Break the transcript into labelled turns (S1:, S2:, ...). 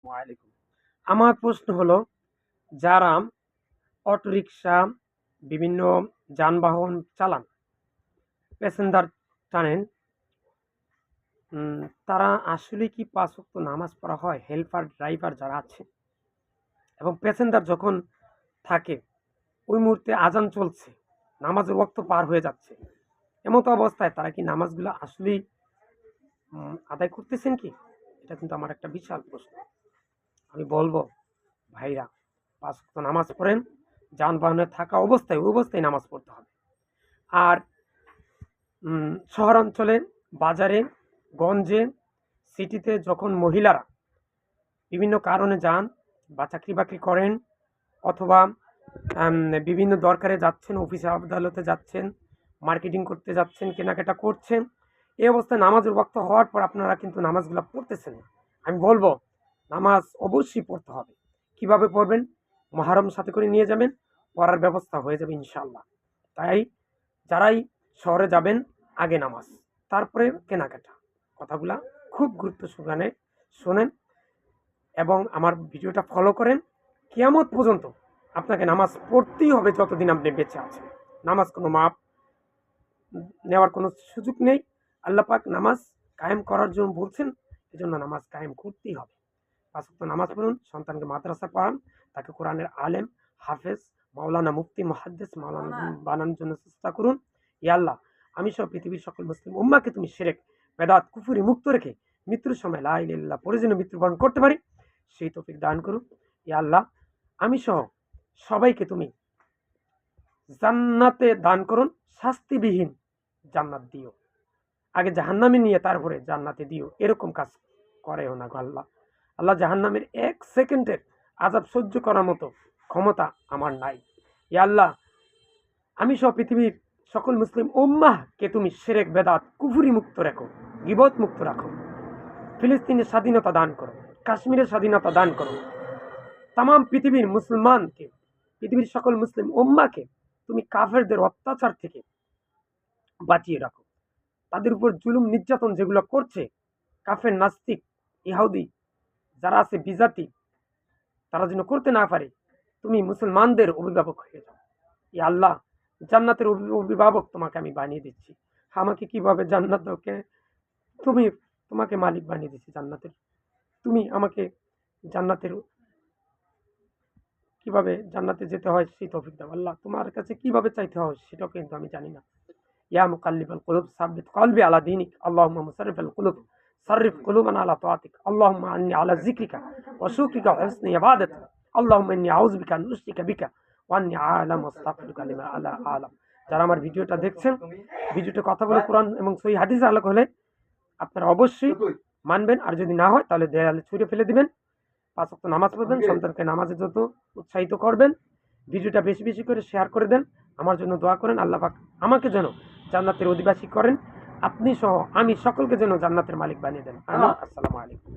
S1: ওয়ালাইকুম। আমার প্রশ্ন হলো, যারা অটোরিকশা, বিভিন্ন যানবাহন চালান, প্যাসেঞ্জার টানেন, উম তারা আসলে কি ৫ ওয়াক্ত নামাজ পড়া হয়? হেল্পার, ড্রাইভার যারা আছে এবং প্যাসেঞ্জার যখন থাকে, ওই মুহূর্তে আজান চলছে, নামাজের ওয়াক্ত পার হয়ে যাচ্ছে। এমতো অবস্থায় তারা কি নামাজগুলো আসলেই আদায় করতেছেন কি? এটা কিন্তু আমার একটা বিশাল প্রশ্ন। আমি বলব, ভাইরা ৫ ওয়াক্ত নামাজ পড়েন, যানবাহনে থাকা অবস্থায়, ওই অবস্থায় নামাজ পড়তে হবে। আর শহরাঞ্চলে, বাজারে, গঞ্জে, সিটিতে যখন মহিলারা বিভিন্ন কারণে যান বা চাকরি-বাকরি করেন অথবা বিভিন্ন দরকারে যাচ্ছেন, অফিসে আদালতে যাচ্ছেন, মার্কেটিং করতে যাচ্ছেন, কেনাকাটা করছেন। এই অবস্থায় নামাজের ওয়াক্ত হওয়ার পর আপনারা কিন্তু নামাজগুলা পড়তেছেন না। আমি বলব, নামাজ অবশ্যই পড়তে হবে। কিভাবে পড়বেন? মুহররম সাথে করে নিয়ে যাবেন, পড়ার ব্যবস্থা হয়ে যাবে ইনশাআল্লাহ। তাই যারাই শহরে যাবেন, আগে নামাজ, তারপরে কেনাকাটা। কথাগুলা খুব গুরুত্ব সহকারে শোনেন এবং আমার ভিডিওটা ফলো করেন। কিয়ামত পর্যন্ত আপনাকে নামাজ পড়তেই হবে যতদিন আপনি বেঁচে আছেন। নামাজ কোনো মাপ নেওয়ার কোনো সুযোগ নেই। আল্লাহ পাক নামাজ কায়েম করার জন্য বলছেন, এজন্য নামাজ কায়েম করতেই হবে। ৫ ওয়াক্ত নামাজ পড়ুন, সন্তানকে মাদ্রাসা পড়ান, তাকে কোরআনের আলেম, হাফেজ, মাওলানা, মুফতি, মুহাদ্দিস, মাওলানা বানানোর জন্য চেষ্টা করুন। ইয়া আল্লাহ, আমি সহ পৃথিবীর সকল মুসলিম উম্মাহকে তুমি শিরক, বেদাত, কুফরি মুক্ত রেখে মৃত্যুর সময় লা ইলাহা ইল্লাল্লাহ পড়ে যেন মৃত্যুবরণ করতে পারি, সেই তৌফিক দান করুন। ইয়া আল্লাহ, আমি সহ সবাইকে তুমি জান্নাতে দান করুন, শাস্তিবিহীন জান্নাত দিও। আগে জাহান্নামে নিয়ে তারপরে জান্নাতে দিও, এরকম কাজ করেও না গো আল্লাহ। আল্লাহ, জাহান্নামের ১ সেকেন্ডের আযাব সহ্য করার মতো ক্ষমতা আমার নাই। ইয়া আল্লাহ, আমি সহ পৃথিবীর সকল মুসলিম উম্মাহকে তুমি শিরক, বেদাত, কুফরি মুক্ত রাখো, গীবত মুক্ত রাখো। ফিলিস্তিনের স্বাধীনতা দান করো, কাশ্মীরের স্বাধীনতা দান করো। তামাম পৃথিবীর মুসলমানকে, পৃথিবীর সকল মুসলিম উম্মাহকে তুমি কাফেরদের অত্যাচার থেকে বাঁচিয়ে রাখো। তাদের উপর জুলুম নির্যাতন যেগুলো করছে কাফের, নাস্তিক, ইহুদি যারা আছে, বিজাতি, তারা যেন করতে না পারে। তুমি মুসলমানদের অভিভাবক হয়ে যাও। ইয়া আল্লাহ, জান্নাতের অভিভাবক তোমাকে আমি বানিয়ে দিচ্ছি। আমাকে কিভাবে জান্নাত দাও? তুমি, তোমাকে মালিক বানিয়ে দিচ্ছি জান্নাতের। তুমি আমাকে জান্নাতের, কিভাবে জান্নাতে যেতে হয় সেই তৌফিক দাও। আল্লাহ, তোমার কাছে কিভাবে চাইতে হয় সেটাও কিন্তু আমি জানি না। ইয়া মুকাল্লিবাল কুলুব সাব্বিত কলবি আলা দীনিক, আল্লাহুম্মা মুসাররিফাল কুলুব সাররিফ কুলুবানা আলা তাআতিক, আল্লাহুম্মা আন্নি আলা যিকরিকা ওয়া শুকরিকা ওয়া হুসনি ইবাদাতিক, আল্লাহুম্মা ইন্নী আউযু বিকা আন উশরিকা বিকা ওয়া আন্নী আ'লামু ওয়া আস্তাগফিরুকা লিমা লা আ'লাম। যারা আমার ভিডিওটা দেখছেন, ভিডিওতে কথা বলে কোরআন এবং সহিহ হাদিসের আলোকে হলে আপনারা অবশ্যই মানবেন, আর যদি না হয় তাহলে দেয়ালে ছুঁড়ে ফেলে দিবেন। ৫ ওয়াক্ত নামাজ পড়বেন, সন্তানকে নামাজের জন্য উৎসাহিত করবেন। ভিডিওটা বেশি বেশি করে শেয়ার করে দেন। আমার জন্য দোয়া করেন, আল্লাহ পাক আমাকে যেন জান্নাতের অধিবাসী করেন। আপনি সহ আমি সকলকে যেন জান্নাতের মালিক বানিয়ে দেন। আমিন। আসসালামু আলাইকুম।